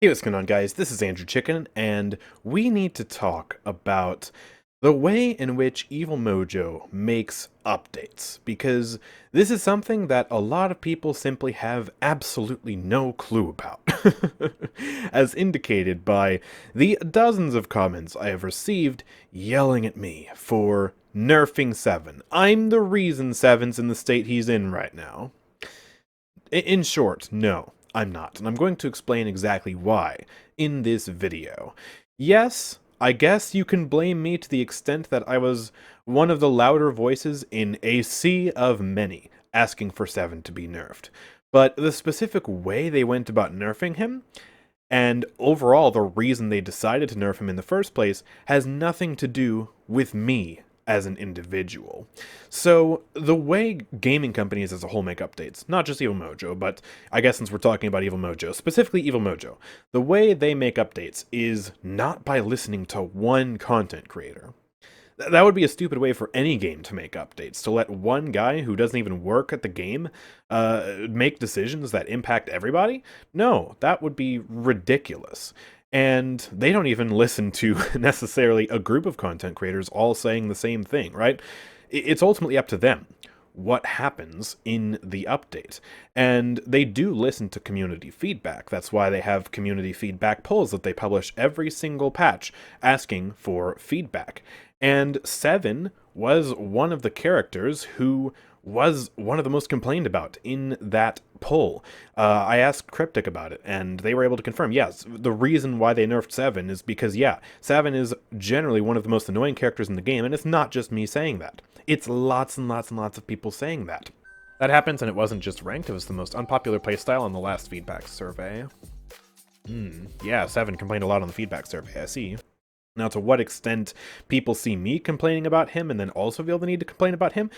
Hey, what's going on, guys? This is AndrewChicken, and we need to talk about the way in which Evil Mojo makes updates, because this is something that a lot of people simply have absolutely no clue about, as indicated by the dozens of comments I have received yelling at me for nerfing 7. I'm the reason 7's in the state he's in right now. In short, no, I'm not, and I'm going to explain exactly why in this video. Yes, I guess you can blame me to the extent that I was one of the louder voices in a sea of many asking for 7 to be nerfed, but the specific way they went about nerfing him, and overall the reason they decided to nerf him in the first place, has nothing to do with me as an individual. So the way gaming companies as a whole make updates, not just Evil Mojo, but I guess since we're talking about Evil Mojo, specifically Evil Mojo, the way they make updates is not by listening to one content creator. That would be a stupid way for any game to make updates, to let one guy who doesn't even work at the game make decisions that impact everybody? No, that would be ridiculous. And they don't even listen to necessarily a group of content creators all saying the same thing, right? It's ultimately up to them what happens in the update. And they do listen to community feedback. That's why they have community feedback polls that they publish every single patch asking for feedback. And 7 was one of the characters who was one of the most complained about in that poll. I asked Cryptic about it, and they were able to confirm, yes, the reason why they nerfed 7 is because, yeah, 7 is generally one of the most annoying characters in the game, and it's not just me saying that. It's lots and lots and lots of people saying that. That happens, and it wasn't just ranked, it was the most unpopular playstyle on the last feedback survey. Yeah, 7 complained a lot on the feedback survey, I see. Now, to what extent people see me complaining about him and then also feel the need to complain about him,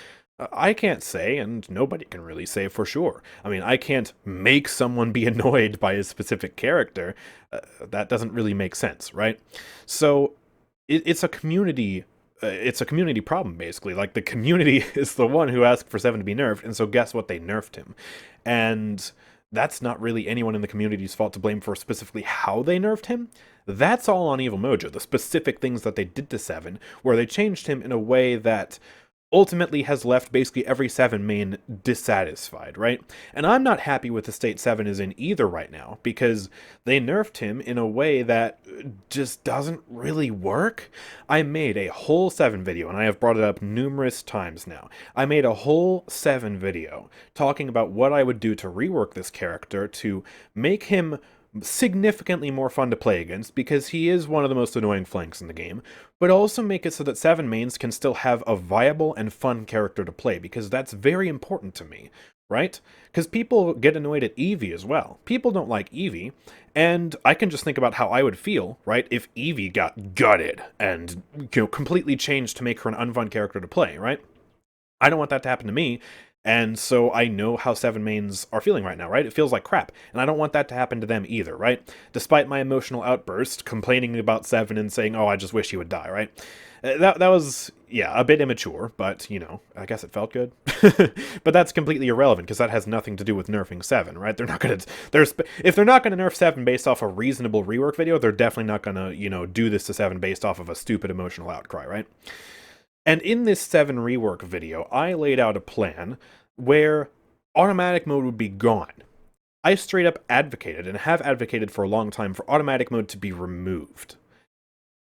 I can't say, and nobody can really say for sure. I mean, I can't make someone be annoyed by a specific character. That doesn't really make sense, right? So, it's a community... it's a community problem, basically. Like, the community is the one who asked for 7 to be nerfed, and so guess what? They nerfed him. And that's not really anyone in the community's fault to blame for specifically how they nerfed him. That's all on Evil Mojo, the specific things that they did to 7, where they changed him in a way that ultimately has left basically every 7 main dissatisfied, right? And I'm not happy with the state 7 is in either right now, because they nerfed him in a way that just doesn't really work. I made a whole 7 video, and I have brought it up numerous times now. I made a whole 7 video talking about what I would do to rework this character to make him significantly more fun to play against, because he is one of the most annoying flanks in the game, but also make it so that 7 mains can still have a viable and fun character to play, because that's very important to me, right? Because people get annoyed at Eevee as well. People don't like Eevee, and I can just think about how I would feel, right, if Eevee got gutted and, completely changed to make her an unfun character to play, right? I don't want that to happen to me, and so I know how 7 mains are feeling right now, right? It feels like crap, and I don't want that to happen to them either, right? Despite my emotional outburst, complaining about 7 and saying, oh, I just wish he would die, right? That was, yeah, a bit immature, but, I guess it felt good. But that's completely irrelevant, because that has nothing to do with nerfing 7, right? They're not gonna, if they're not gonna nerf 7 based off a reasonable rework video, they're definitely not gonna, do this to 7 based off of a stupid emotional outcry, right? And in this 7 rework video, I laid out a plan where automatic mode would be gone. I straight up advocated, and have advocated for a long time, for automatic mode to be removed.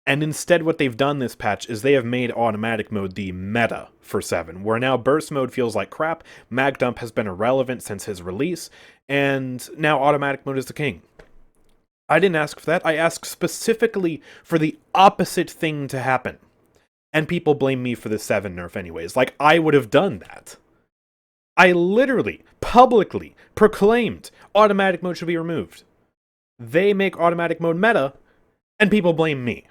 And instead what they've done this patch is they have made automatic mode the meta for 7, where now burst mode feels like crap, mag dump has been irrelevant since his release, and now automatic mode is the king. I didn't ask for that, I asked specifically for the opposite thing to happen. And people blame me for the 7 nerf anyways. Like, I would have done that. I literally, publicly proclaimed automatic mode should be removed. They make automatic mode meta, and people blame me.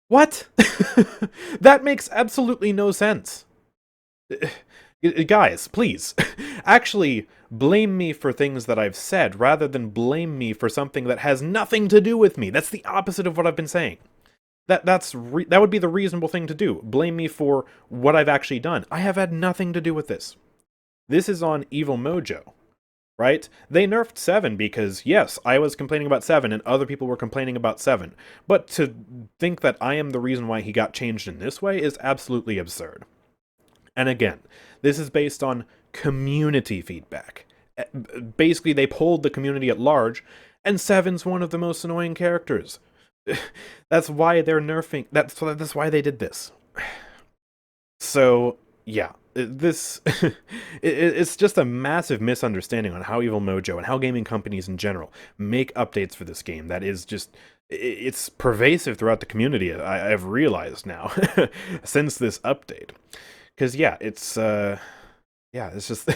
What? That makes absolutely no sense. Guys, please, actually blame me for things that I've said, rather than blame me for something that has nothing to do with me. That's the opposite of what I've been saying. That would be the reasonable thing to do. Blame me for what I've actually done. I have had nothing to do with this. This is on Evil Mojo. right? They nerfed 7 because, yes, I was complaining about 7 and other people were complaining about 7. But to think that I am the reason why he got changed in this way is absolutely absurd. And again, this is based on community feedback. Basically, they polled the community at large, and 7's one of the most annoying characters. That's why they're nerfing. That's why they did this. So, yeah, this it's just a massive misunderstanding on how Evil Mojo and how gaming companies in general make updates for this game. That is just, it's pervasive throughout the community, I've realized now, since this update. Because, yeah, it's just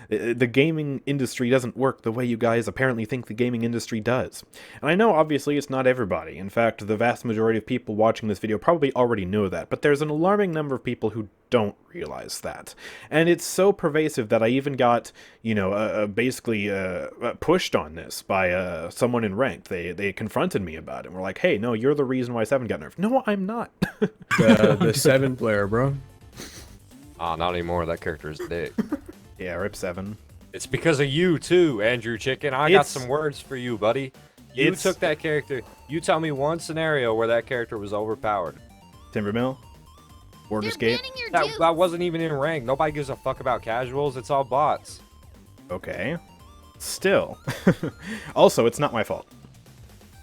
the gaming industry doesn't work the way you guys apparently think the gaming industry does. And I know, obviously, it's not everybody. In fact, the vast majority of people watching this video probably already know that, but there's an alarming number of people who don't realize that. And it's so pervasive that I even got, you know, basically pushed on this by someone in ranked. They confronted me about it and were like, hey, no, you're the reason why 7 got nerfed. No, I'm not. The 7 player, bro. Ah, not anymore. That character is dead. Yeah, rip 7. It's because of you, too, AndrewChicken. I got some words for you, buddy. You took that character. You tell me one scenario where that character was overpowered. Timbermill? Warder's Gate? That wasn't even in rank. Nobody gives a fuck about casuals. It's all bots. Okay. Still. Also, it's not my fault.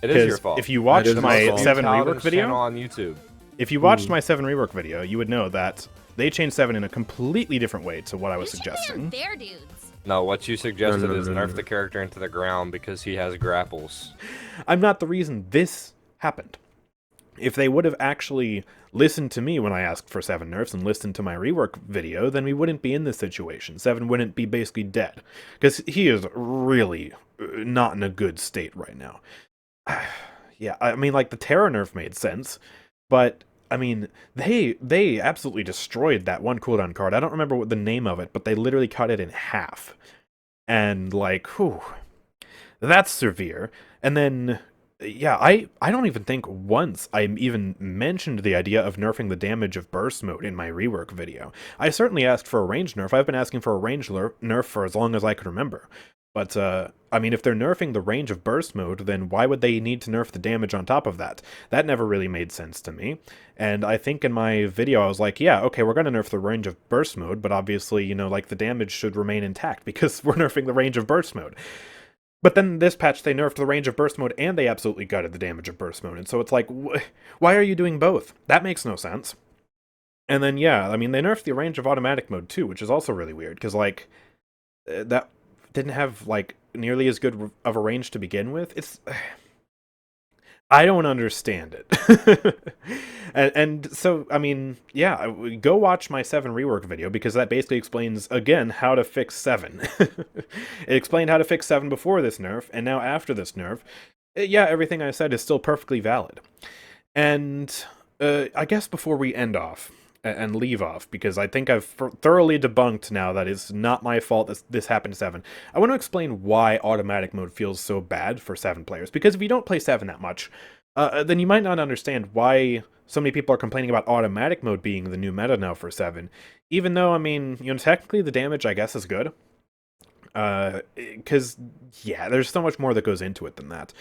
It is your fault. If you watched my 7 Paladins rework video on YouTube, if you watched my 7 rework video, you would know that they changed 7 in a completely different way to what I was suggesting. Fair dudes. no, what you suggested is nerf the character into the ground because he has grapples. I'm not the reason this happened. If they would have actually listened to me when I asked for 7 nerfs and listened to my rework video, then we wouldn't be in this situation. 7 wouldn't be basically dead. Because he is really not in a good state right now. Yeah, I mean, like, the Terra nerf made sense, but I mean, they absolutely destroyed that one cooldown card. I don't remember what the name of it, but they literally cut it in half. And, like, whew, that's severe. And then, yeah, I don't even think once I even mentioned the idea of nerfing the damage of burst mode in my rework video. I certainly asked for a range nerf. I've been asking for a range nerf for as long as I can remember. But, I mean, if they're nerfing the range of burst mode, then why would they need to nerf the damage on top of that? That never really made sense to me. And I think in my video I was like, yeah, okay, we're going to nerf the range of burst mode, but obviously, you know, like, the damage should remain intact because we're nerfing the range of burst mode. But then this patch, they nerfed the range of burst mode, and they absolutely gutted the damage of burst mode. And so it's like, why are you doing both? That makes no sense. And then, yeah, I mean, they nerfed the range of automatic mode, too, which is also really weird, because, like, that didn't have, like, nearly as good of a range to begin with. It's... I don't understand it. and so, I mean, yeah, go watch my 7 rework video, because that basically explains, again, how to fix 7. It explained how to fix 7 before this nerf, and now after this nerf. Yeah, everything I said is still perfectly valid. And I guess before we end off, and leave off, because I think I've thoroughly debunked now that it's not my fault that this happened to 7. I want to explain why automatic mode feels so bad for 7 players, because if you don't play 7 that much, then you might not understand why so many people are complaining about automatic mode being the new meta now for 7, even though, I mean, you know, technically the damage, I guess, is good. Because, yeah, there's so much more that goes into it than that.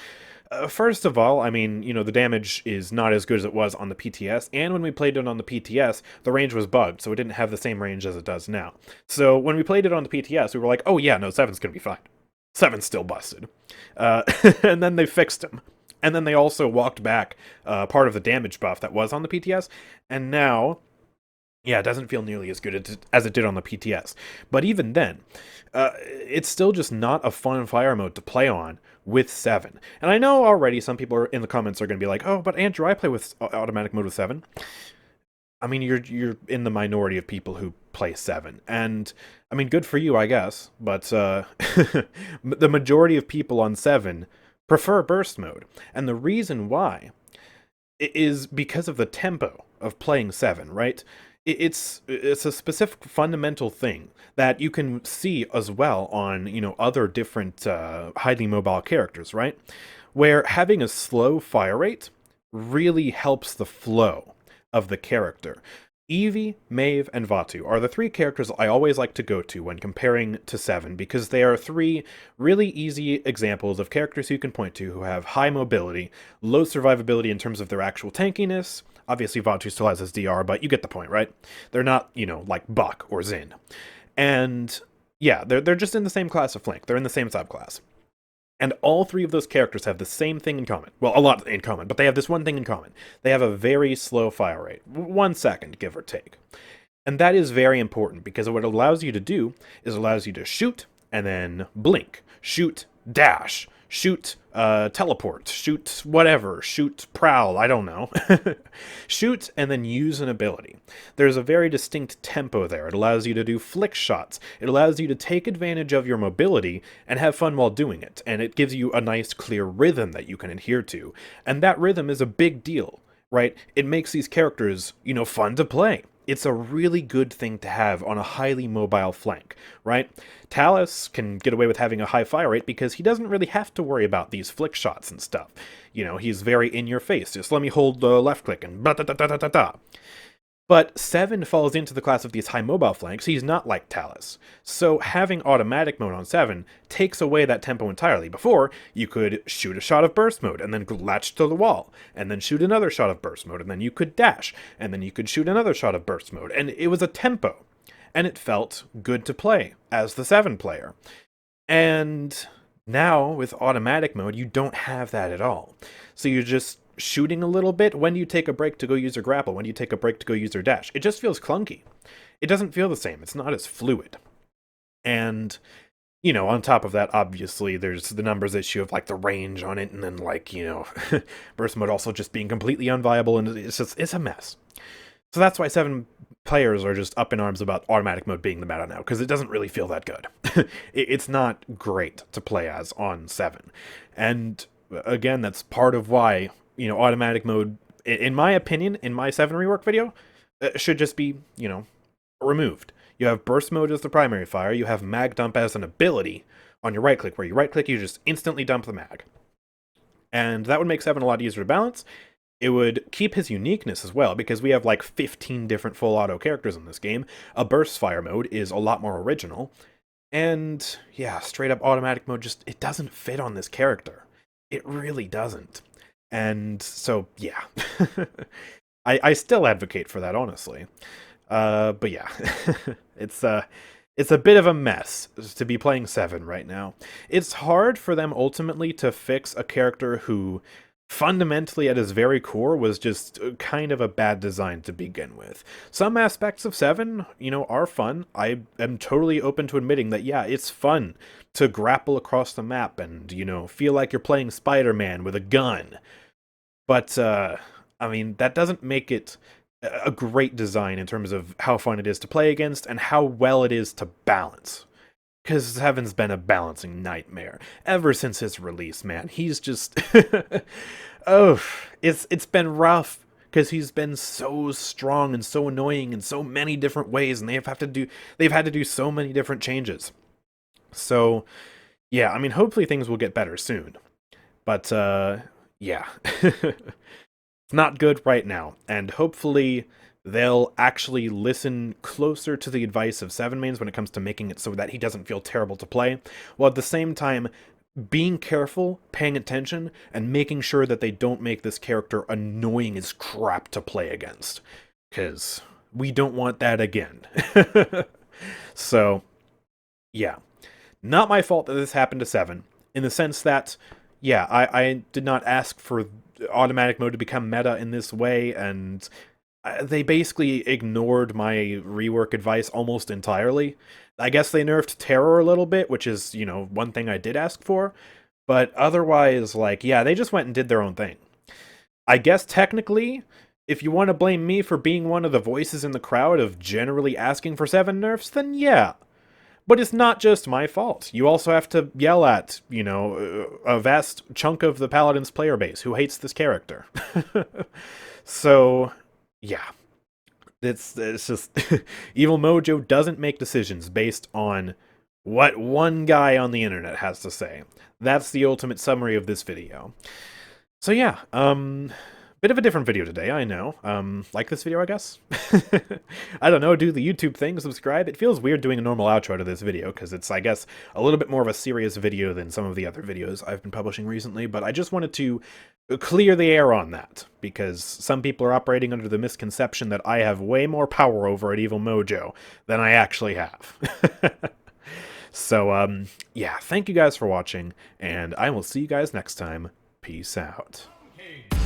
First of all, I mean, you know, the damage is not as good as it was on the PTS, and when we played it on the PTS, the range was bugged, so it didn't have the same range as it does now. So when we played it on the PTS, we were like, oh yeah, no, 7's gonna be fine. 7's still busted. And then they fixed him. And then they also walked back part of the damage buff that was on the PTS, and now... yeah, it doesn't feel nearly as good as it did on the PTS. But even then, it's still just not a fun fire mode to play on with 7. And I know already some people in the comments are going to be like, oh, but Andrew, I play with automatic mode with 7. I mean, you're in the minority of people who play 7. And, I mean, good for you, I guess. But the majority of people on 7 prefer burst mode. And the reason why is because of the tempo of playing 7, right? It's a specific fundamental thing that you can see as well on, you know, other different highly mobile characters, right? Where having a slow fire rate really helps the flow of the character. Eevee, Maeve, and Vatu are the three characters I always like to go to when comparing to 7, because they are three really easy examples of characters you can point to who have high mobility, low survivability in terms of their actual tankiness. Obviously, Vatu still has his DR, but you get the point, right? They're not, like Buck or Xin. And yeah, they're just in the same class of flank. They're in the same subclass. And all three of those characters have the same thing in common. Well, a lot in common, but they have this one thing in common. They have a very slow fire rate. 1 second, give or take. And that is very important, because what it allows you to do is allows you to shoot and then blink. Shoot, dash. Shoot, teleport. Shoot, whatever. Shoot, prowl. I don't know. Shoot and then use an ability. There's a very distinct tempo there. It allows you to do flick shots. It allows you to take advantage of your mobility and have fun while doing it. And it gives you a nice, clear rhythm that you can adhere to. And that rhythm is a big deal, right? It makes these characters, fun to play. It's a really good thing to have on a highly mobile flank, right? Talus can get away with having a high fire rate because he doesn't really have to worry about these flick shots and stuff. He's very in your face. Just let me hold the left click and da-da-da-da-da-da. But 7 falls into the class of these high mobile flanks. He's not like Talus. So having automatic mode on 7 takes away that tempo entirely. Before, you could shoot a shot of burst mode and then latch to the wall, and then shoot another shot of burst mode, and then you could dash, and then you could shoot another shot of burst mode. And it was a tempo, and it felt good to play as the 7 player. And now, with automatic mode, you don't have that at all. So you're just shooting a little bit. When do you take a break to go use your grapple? When do you take a break to go use your dash? It just feels clunky. It doesn't feel the same. It's not as fluid. And, on top of that, obviously, there's the numbers issue of, the range on it, and then, burst mode also just being completely unviable, and it's a mess. So that's why 7 players are just up in arms about automatic mode being the meta now, because it doesn't really feel that good. It's not great to play as on 7. And, again, that's part of why automatic mode, in my opinion, in my 7 rework video, should just be, removed. You have burst mode as the primary fire, you have mag dump as an ability on your right click, where you right click, you just instantly dump the mag. And that would make 7 a lot easier to balance. It would keep his uniqueness as well, because we have 15 different full auto characters in this game. A burst fire mode is a lot more original. And yeah, straight up automatic mode it doesn't fit on this character. It really doesn't. And so, yeah, I still advocate for that, honestly. But yeah, it's a bit of a mess to be playing 7 right now. It's hard for them ultimately to fix a character who fundamentally at his very core was just kind of a bad design to begin with. Some aspects of 7, are fun. I am totally open to admitting that, yeah, it's fun to grapple across the map and, feel like you're playing Spider-Man with a gun. But, that doesn't make it a great design in terms of how fun it is to play against and how well it is to balance. Because 7's been a balancing nightmare ever since his release, man. He's just... it's been rough, because he's been so strong and so annoying in so many different ways, and they've had to do so many different changes. So, yeah, hopefully things will get better soon. But, yeah. It's not good right now, and hopefully they'll actually listen closer to the advice of 7 mains when it comes to making it so that he doesn't feel terrible to play, while at the same time being careful, paying attention, and making sure that they don't make this character annoying as crap to play against. Because we don't want that again. So, yeah. Not my fault that this happened to 7, in the sense that, yeah, I did not ask for automatic mode to become meta in this way, and they basically ignored my rework advice almost entirely. I guess they nerfed terror a little bit, which is, one thing I did ask for, but otherwise, yeah, they just went and did their own thing. I guess technically, if you want to blame me for being one of the voices in the crowd of generally asking for 7 nerfs, then yeah. But it's not just my fault. You also have to yell at, a vast chunk of the Paladins player base who hates this character. So, yeah. It's just... Evil Mojo doesn't make decisions based on what one guy on the internet has to say. That's the ultimate summary of this video. So yeah, Bit of a different video today, I know. Like this video, I guess? I don't know, do the YouTube thing, subscribe. It feels weird doing a normal outro to this video, because it's, I guess, a little bit more of a serious video than some of the other videos I've been publishing recently, but I just wanted to clear the air on that, because some people are operating under the misconception that I have way more power over at Evil Mojo than I actually have. So, yeah, thank you guys for watching, and I will see you guys next time. Peace out. King.